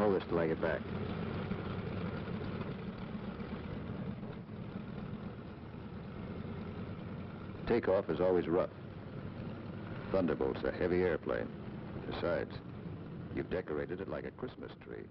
Hold this till I get back. Takeoff is always rough. Thunderbolt's a heavy airplane. Besides, you've decorated it like a Christmas tree.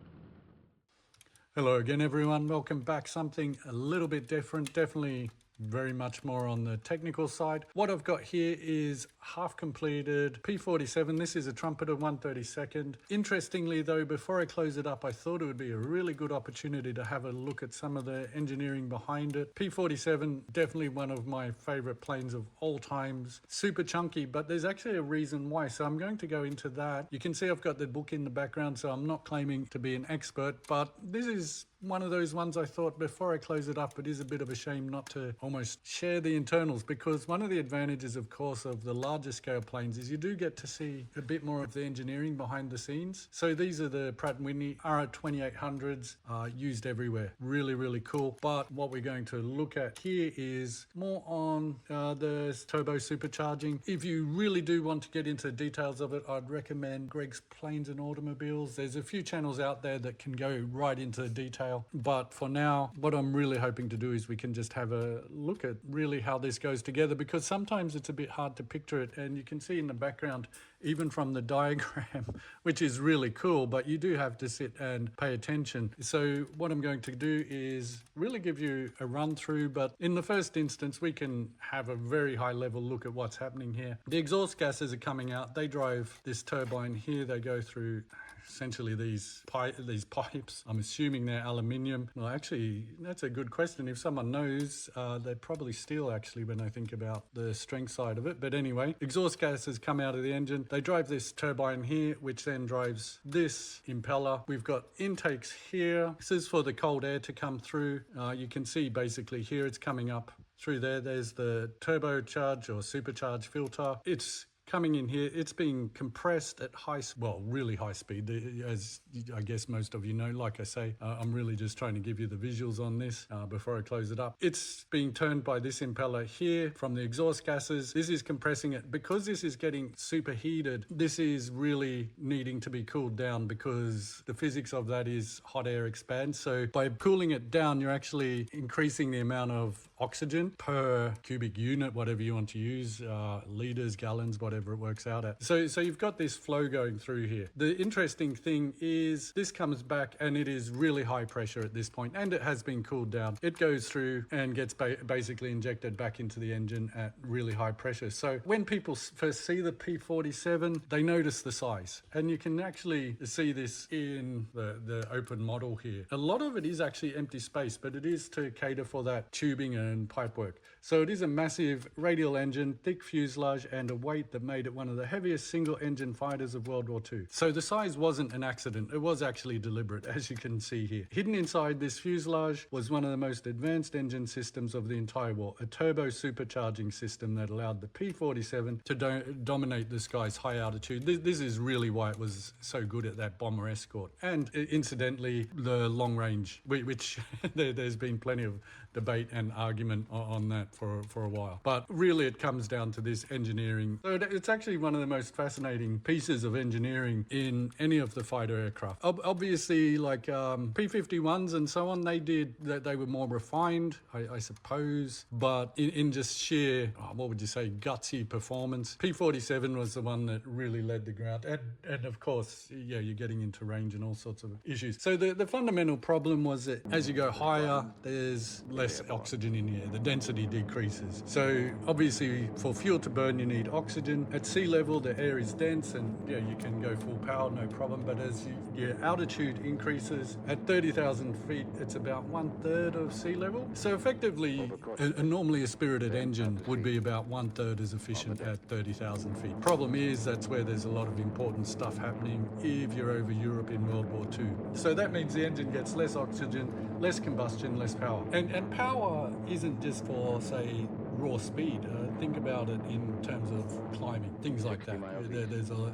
Hello again, everyone. Welcome back. Something a little bit different, definitely very much more on the technical side. What I've got here is half completed P-47. This is a Trumpeter 132nd. Interestingly though, before I close it up, I thought it would be a really good opportunity to have a look at some of the engineering behind it. P-47, definitely one of my favorite planes of all times. Super chunky, but there's actually a reason why. So I'm going to go into that. You can see I've got the book in the background, so I'm not claiming to be an expert, but this is one of those ones I thought before I close it up, it is a bit of a shame not to almost share the internals, because one of the advantages, of course, of the larger scale planes is you do get to see a bit more of the engineering behind the scenes. So these are the Pratt & Whitney R2800s, used everywhere. Really, really cool. But what we're going to look at here is more on the turbo-supercharging. If you really do want to get into the details of it, I'd recommend Greg's Planes and Automobiles. There's a few channels out there that can go right into the detail. But for now, what I'm really hoping to do is we can just have a look at really how this goes together, because sometimes it's a bit hard to picture it, and you can see in the background, even from the diagram, which is really cool, but you do have to sit and pay attention. So what I'm going to do is really give you a run through, but in the first instance, we can have a very high level look at what's happening here. The exhaust gases are coming out. They drive this turbine here. They go through essentially these pipes. I'm assuming they're aluminium. Well, actually, that's a good question. If someone knows, they're probably steel, actually, when I think about the strength side of it. But anyway, exhaust gases come out of the engine. They drive this turbine here, which then drives this impeller. We've got intakes here. This is for the cold air to come through. You can see basically here it's coming up through there. There's the turbocharge or supercharged filter. It's coming in here. It's being compressed at really high speed, as I guess most of you know. Like I say, I'm really just trying to give you the visuals on this before I close it up. It's being turned by this impeller here from the exhaust gases. This is compressing it. Because this is getting superheated, this is really needing to be cooled down, because the physics of that is hot air expands. So by cooling it down, you're actually increasing the amount of oxygen per cubic unit, whatever you want to use, liters, gallons, whatever it works out at. So you've got this flow going through here. The interesting thing is this comes back and it is really high pressure at this point, and it has been cooled down. It goes through and gets basically injected back into the engine at really high pressure. So when people first see the P-47, they notice the size, and you can actually see this in the open model here. A lot of it is actually empty space, but it is to cater for that tubing and pipe work. So it is a massive radial engine, thick fuselage, and a weight that made it one of the heaviest single engine fighters of World War II. So the size wasn't an accident. It was actually deliberate, as you can see here. Hidden inside this fuselage was one of the most advanced engine systems of the entire war, a turbo-supercharging system that allowed the P-47 to dominate the sky's high altitude. This is really why it was so good at that bomber escort. And incidentally, the long range, which there's been plenty of debate and argument on that for a while. But really it comes down to this engineering. So it's actually one of the most fascinating pieces of engineering in any of the fighter aircraft. Obviously, like P-51s and so on, they were more refined, I suppose, but in just sheer, what would you say, gutsy performance, P-47 was the one that really led the ground. And of course, yeah, you're getting into range and all sorts of issues. So the fundamental problem was that as you go higher, there's less oxygen in the air. The density decreases. So obviously, for fuel to burn, you need oxygen. At sea level, the air is dense, and yeah, you can go full power, no problem. But as your altitude increases, at 30,000 feet, it's about 1/3 of sea level. So effectively, normally a spirited engine would be about 1/3 as efficient at 30,000 feet. Problem is, that's where there's a lot of important stuff happening if you're over Europe in World War II. So that means the engine gets less oxygen, less combustion, less power. And power isn't just for, say, raw speed. Think about it in terms of climbing, things like that.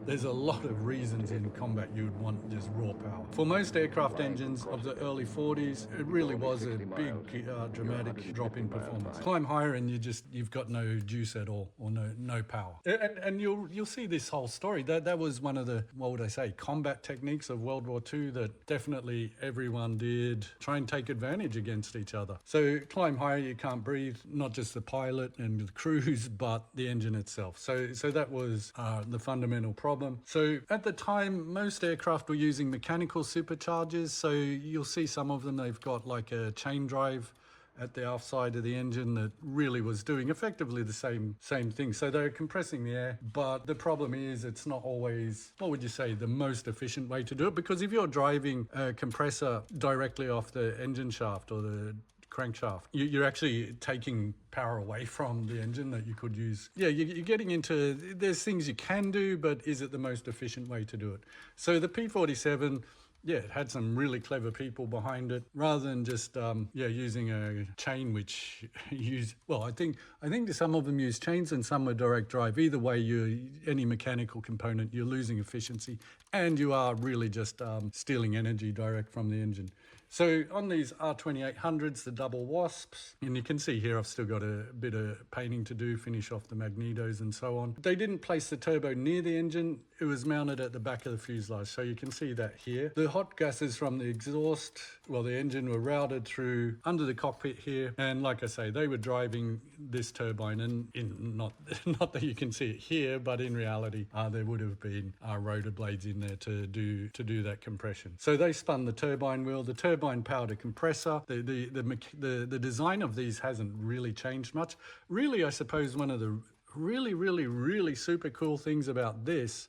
There's a lot of reasons in combat you would want just raw power. For most aircraft engines of the early 40s, it really was a big dramatic drop in performance. Climb higher and you've got no juice at all, or no power. And you'll see this whole story. That was one of the, what would I say, combat techniques of World War II that definitely everyone did try and take advantage against each other. So climb higher, you can't breathe, not just the pilot and the crews, but the engine itself. So that was the fundamental problem. So at the time, most aircraft were using mechanical superchargers. So you'll see some of them, they've got like a chain drive at the aft side of the engine that really was doing effectively the same thing. So they're compressing the air, but the problem is it's not always, what would you say, the most efficient way to do it, because if you're driving a compressor directly off the engine shaft or the crankshaft, you're actually taking power away from the engine that you could use. Yeah, you're getting into, there's things you can do, but is it the most efficient way to do it? So the P-47, yeah, it had some really clever people behind it, rather than just using a chain which I think some of them use chains and some are direct drive. Either way, any mechanical component, you're losing efficiency and you are really just stealing energy direct from the engine. So on these R2800s, the double wasps, and you can see here I've still got a bit of painting to do, finish off the magnetos and so on. They didn't place the turbo near the engine. It was mounted at the back of the fuselage. So you can see that here. The hot gases from the exhaust, well, the engine were routed through under the cockpit here. And like I say, they were driving this turbine, and not that you can see it here, but in reality, there would have been rotor blades in there to do that compression. So they spun the turbine wheel. The turbine powered a compressor. The design of these hasn't really changed much. Really, I suppose one of the really super cool things about this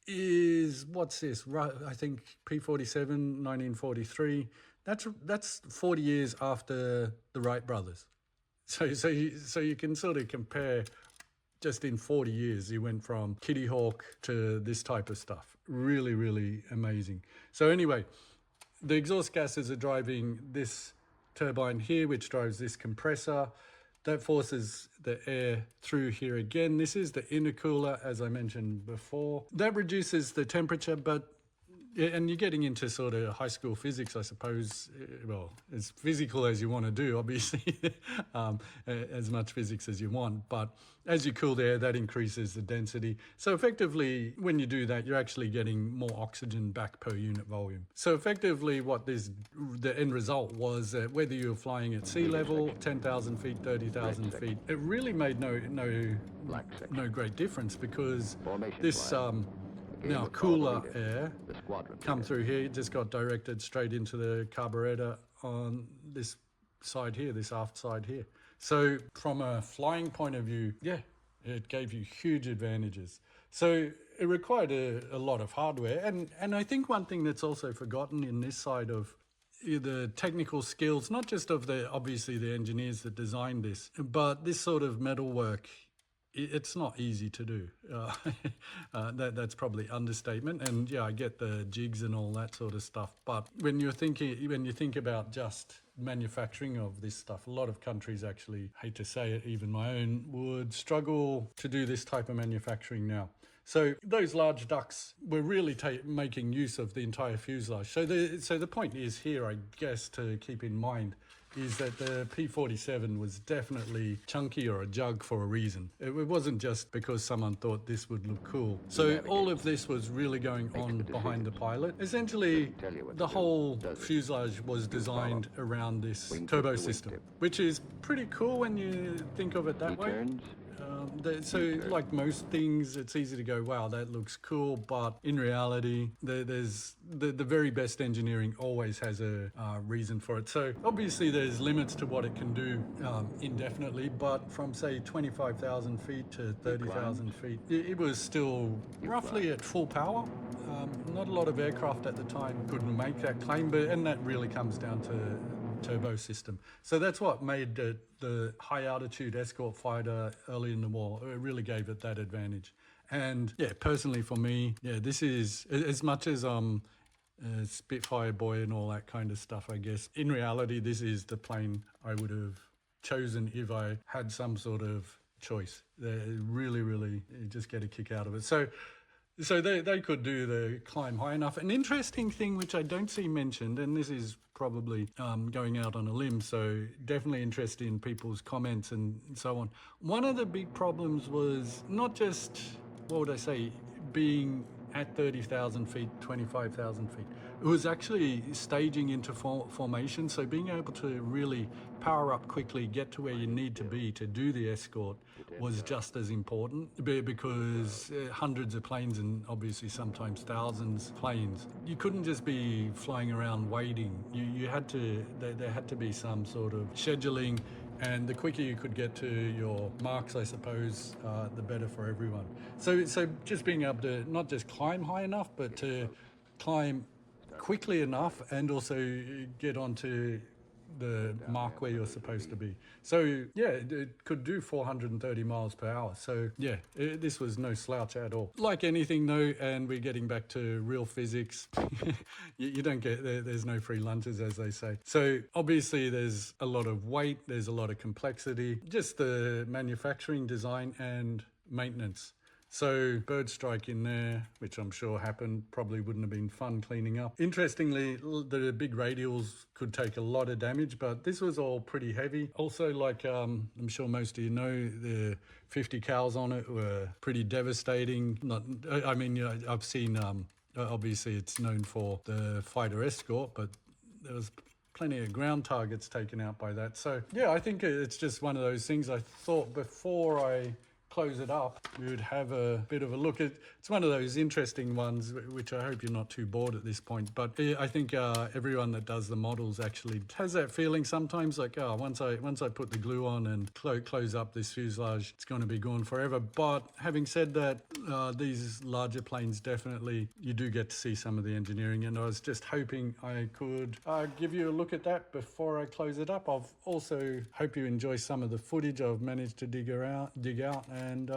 is, what's this? I think P-47, 1943. That's 40 years after the Wright brothers. So you can sort of compare. Just in 40 years, you went from Kitty Hawk to this type of stuff. Really amazing. So anyway, the exhaust gases are driving this turbine here, which drives this compressor. That forces the air through here again. This is the intercooler, as I mentioned before. That reduces the temperature, and you're getting into sort of high school physics, I suppose. Well, as physical as you want to do, obviously, as much physics as you want. But as you cool the air, that increases the density. So effectively, when you do that, you're actually getting more oxygen back per unit volume. So effectively, the end result was that whether you're flying at sea level, 10,000 feet, 30,000 feet, it really made no great difference, because this now cooler air come through here. It just got directed straight into the carburetor on this side here, this aft side here. So from a flying point of view, yeah, it gave you huge advantages. So it required a lot of hardware. And I think one thing that's also forgotten in this side of the technical skills, not just of obviously the engineers that designed this, but this sort of metalwork, it's not easy to do. That's probably understatement. And yeah, I get the jigs and all that sort of stuff. But when you think about just manufacturing of this stuff, a lot of countries, actually, hate to say it, even my own, would struggle to do this type of manufacturing now. So those large ducts were really making use of the entire fuselage. So the point is here, I guess, to keep in mind, is that the P-47 was definitely chunky or a jug for a reason. It wasn't just because someone thought this would look cool. So all of this was really going on behind the pilot. Essentially, the whole fuselage was designed around this turbo system, which is pretty cool when you think of it that way. So like most things, it's easy to go, wow, that looks cool, but in reality, there's the very best engineering always has a reason for it. So obviously there's limits to what it can do indefinitely, but from say 25,000 feet to 30,000 feet, it was still roughly at full power. Not a lot of aircraft at the time could make that claim, and that really comes down to turbo system. So that's what made the high altitude escort fighter early in the war. It really gave it that advantage. And yeah, personally for me, yeah, this is, as much as Spitfire boy and all that kind of stuff, I guess, in reality, this is the plane I would have chosen if I had some sort of choice. They really, really just get a kick out of it. So they could do the climb high enough. An interesting thing which I don't see mentioned, and this is probably going out on a limb, so definitely interested in people's comments and so on. One of the big problems was not just, what would I say, being at 30,000 feet, 25,000 feet. It was actually staging into formation, so being able to really power up quickly, get to where you need to be to do the escort was just as important, because hundreds of planes and obviously sometimes thousands of planes, you couldn't just be flying around waiting. You had to, there had to be some sort of scheduling, and the quicker you could get to your marks, I suppose, the better for everyone. So just being able to not just climb high enough, but to climb quickly enough and also get onto the mark where you're supposed to be. So yeah, it could do 430 miles per hour. So yeah, this was no slouch at all. Like anything though, and we're getting back to real physics, you don't get, there's no free lunches, as they say. So obviously there's a lot of weight, there's a lot of complexity, just the manufacturing, design and maintenance. So bird strike in there, which I'm sure happened, probably wouldn't have been fun cleaning up. Interestingly, the big radials could take a lot of damage, but this was all pretty heavy. Also, like I'm sure most of you know, the 50 cals on it were pretty devastating. I mean, you know, I've seen, obviously it's known for the fighter escort, but there was plenty of ground targets taken out by that. So yeah, I think it's just one of those things. I thought before I close it up, we would have a bit of a look at. It's one of those interesting ones, which I hope you're not too bored at this point, but I think everyone that does the models actually has that feeling sometimes, like, oh, once I put the glue on and close up this fuselage, it's going to be gone forever. But having said that, these larger planes, definitely you do get to see some of the engineering, and I was just hoping I could give you a look at that before I close it up. I've also hope you enjoy some of the footage I've managed to dig out, and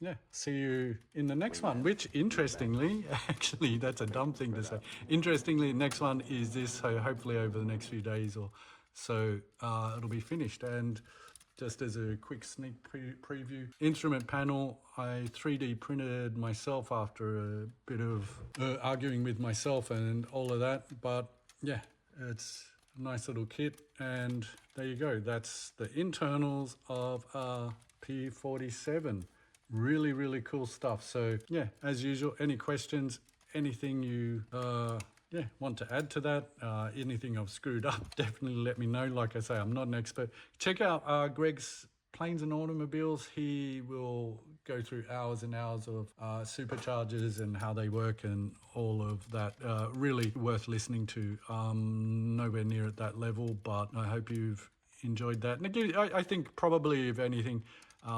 yeah, see you in the next one, which interestingly, actually that's a dumb thing to say, interestingly, next one is this, so hopefully over the next few days or so it'll be finished. And just as a quick sneak preview, instrument panel I 3D printed myself after a bit of arguing with myself and all of that, but yeah, it's a nice little kit, and there you go, that's the internals of a P-47. Really, really cool stuff. So yeah, as usual, any questions, anything you want to add to that, anything I've screwed up, definitely let me know. Like I say, I'm not an expert. Check out Greg's Planes and Automobiles. He will go through hours and hours of superchargers and how they work and all of that. Really worth listening to. Nowhere near at that level, but I hope you've enjoyed that. And again, I think probably, if anything,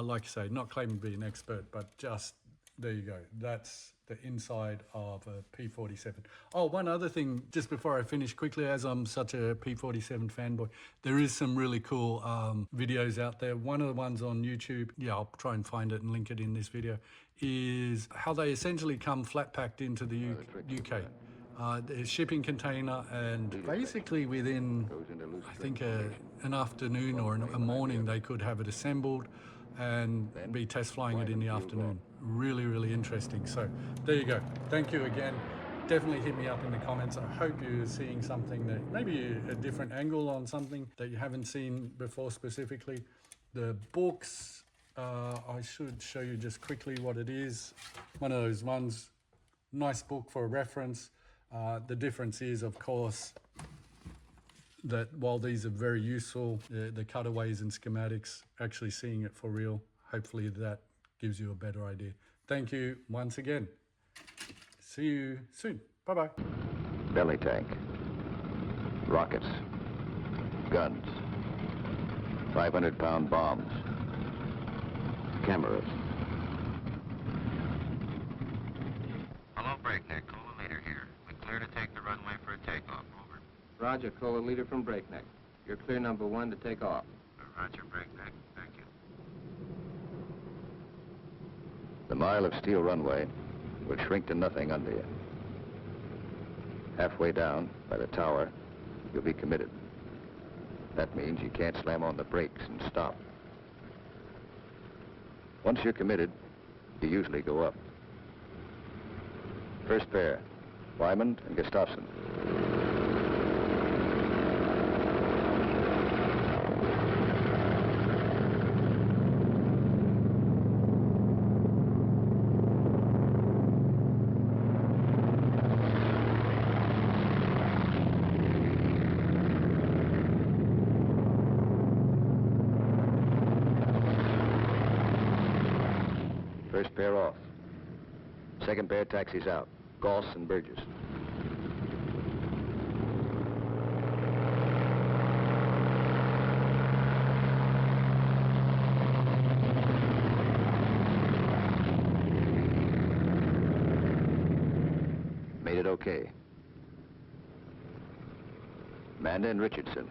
like I say, not claiming to be an expert, but just, there you go. That's the inside of a P-47. Oh, one other thing, just before I finish quickly, as I'm such a P-47 fanboy, there is some really cool videos out there. One of the ones on YouTube, yeah, I'll try and find it and link it in this video, is how they essentially come flat packed into the UK. The shipping container, and basically within, I think, an afternoon or a morning, they could have it assembled and be test flying it in the afternoon. Really, really interesting. So there you go. Thank you again. Definitely hit me up in the comments. I hope you're seeing something that maybe a different angle on something that you haven't seen before specifically. The books, I should show you just quickly what it is. One of those ones, nice book for a reference. The difference is, of course, that while these are very useful, the cutaways and schematics, actually seeing it for real, hopefully that gives you a better idea. Thank you once again. See you soon. Bye-bye. Belly tank, rockets, guns, 500-pound bombs, cameras. Hello, Breakneck. Cola Leader here. We're clear to take the runway for a takeoff. Over. Roger, Cola Leader from Breakneck. You're clear number 1 to take off. Roger, Breakneck. Thank you. The mile of steel runway will shrink to nothing under you. Halfway down, by the tower, you'll be committed. That means you can't slam on the brakes and stop. Once you're committed, you usually go up. First pair, Wyman and Gustafson. First pair off. Second pair taxis out. Goss and Burgess. Made it okay. Manda and Richardson.